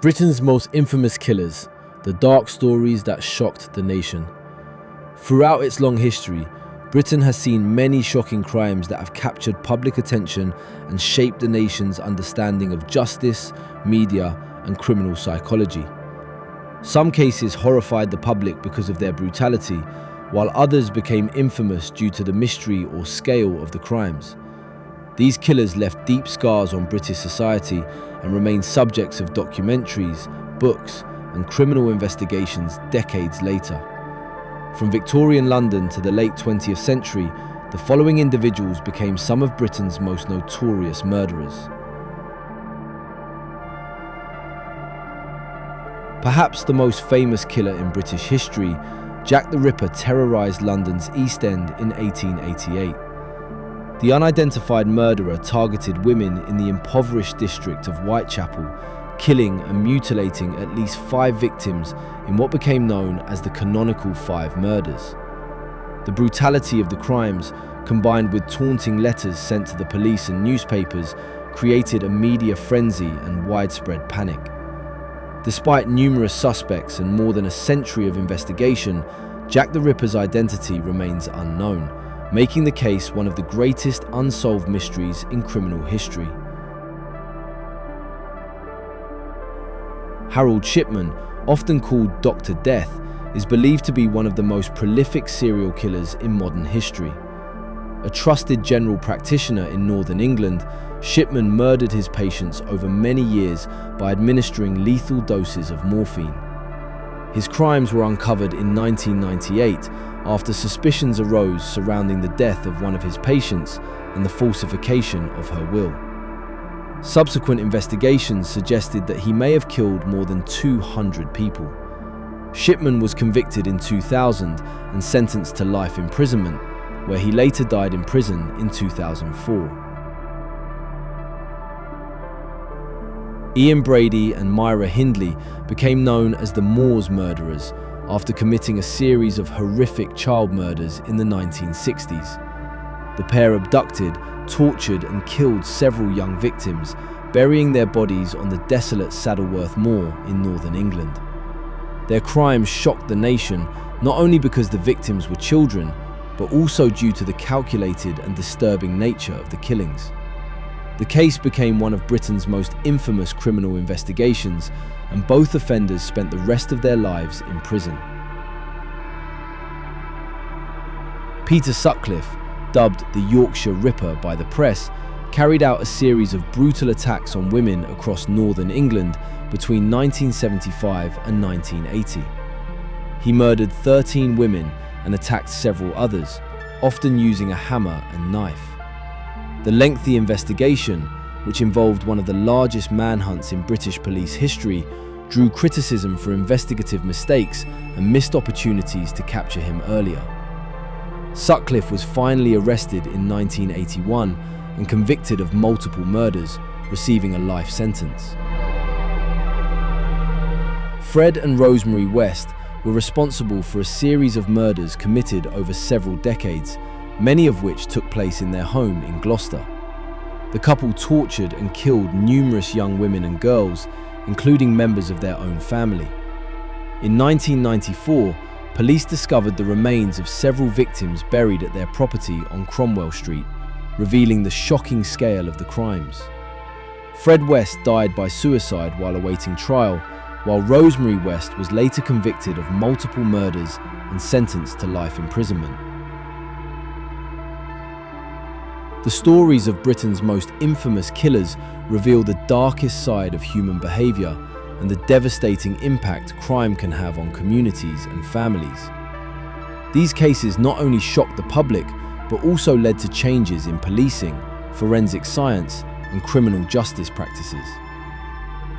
Britain's most infamous killers, the dark stories that shocked the nation. Throughout its long history, Britain has seen many shocking crimes that have captured public attention and shaped the nation's understanding of justice, media, and criminal psychology. Some cases horrified the public because of their brutality, while others became infamous due to the mystery or scale of the crimes. These killers left deep scars on British society and remain subjects of documentaries, books, and criminal investigations decades later. From Victorian London to the late 20th century, the following individuals became some of Britain's most notorious murderers. Perhaps the most famous killer in British history, Jack the Ripper terrorised London's East End in 1888. The unidentified murderer targeted women in the impoverished district of Whitechapel, killing and mutilating at least 5 victims in what became known as the canonical 5 murders. The brutality of the crimes, combined with taunting letters sent to the police and newspapers, created a media frenzy and widespread panic. Despite numerous suspects and more than a century of investigation, Jack the Ripper's identity remains unknown, making the case one of the greatest unsolved mysteries in criminal history. Harold Shipman, often called Dr. Death, is believed to be one of the most prolific serial killers in modern history. A trusted general practitioner in northern England, Shipman murdered his patients over many years by administering lethal doses of morphine. His crimes were uncovered in 1998 after suspicions arose surrounding the death of one of his patients and the falsification of her will. Subsequent investigations suggested that he may have killed more than 200 people. Shipman was convicted in 2000 and sentenced to life imprisonment, where he later died in prison in 2004. Ian Brady and Myra Hindley became known as the Moors murderers after committing a series of horrific child murders in the 1960s. The pair abducted, tortured and killed several young victims, burying their bodies on the desolate Saddleworth Moor in northern England. Their crimes shocked the nation, not only because the victims were children, but also due to the calculated and disturbing nature of the killings. The case became one of Britain's most infamous criminal investigations, and both offenders spent the rest of their lives in prison. Peter Sutcliffe, dubbed the Yorkshire Ripper by the press, carried out a series of brutal attacks on women across northern England between 1975 and 1980. He murdered 13 women and attacked several others, often using a hammer and knife. The lengthy investigation, which involved one of the largest manhunts in British police history, drew criticism for investigative mistakes and missed opportunities to capture him earlier. Sutcliffe was finally arrested in 1981 and convicted of multiple murders, receiving a life sentence. Fred and Rosemary West were responsible for a series of murders committed over several decades, many of which took place in their home in Gloucester. The couple tortured and killed numerous young women and girls, including members of their own family. In 1994, police discovered the remains of several victims buried at their property on Cromwell Street, revealing the shocking scale of the crimes. Fred West died by suicide while awaiting trial, while Rosemary West was later convicted of multiple murders and sentenced to life imprisonment. The stories of Britain's most infamous killers reveal the darkest side of human behaviour and the devastating impact crime can have on communities and families. These cases not only shocked the public, but also led to changes in policing, forensic science, and criminal justice practices.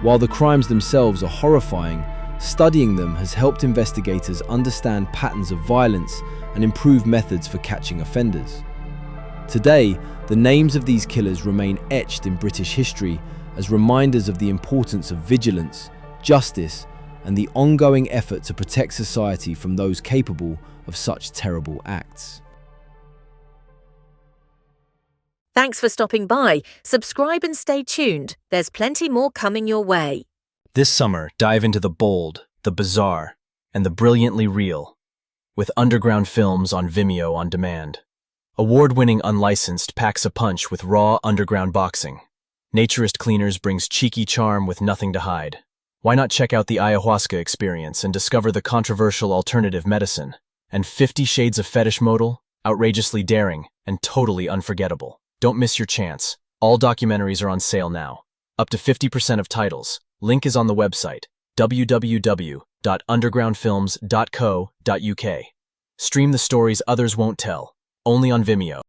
While the crimes themselves are horrifying, studying them has helped investigators understand patterns of violence and improve methods for catching offenders. Today, the names of these killers remain etched in British history as reminders of the importance of vigilance, justice, and the ongoing effort to protect society from those capable of such terrible acts. Thanks for stopping by. Subscribe and stay tuned. There's plenty more coming your way. This summer, dive into the bold, the bizarre, and the brilliantly real with Underground Films on Vimeo on demand. Award-winning Unlicensed packs a punch with raw underground boxing. Naturist Cleaners brings cheeky charm with nothing to hide. Why not check out the Ayahuasca Experience and discover the controversial alternative medicine? And 50 Shades of Fetish Modal, outrageously daring and totally unforgettable. Don't miss your chance. All documentaries are on sale now. Up to 50% of titles. Link is on the website, www.undergroundfilms.co.uk. Stream the stories others won't tell, only on Vimeo.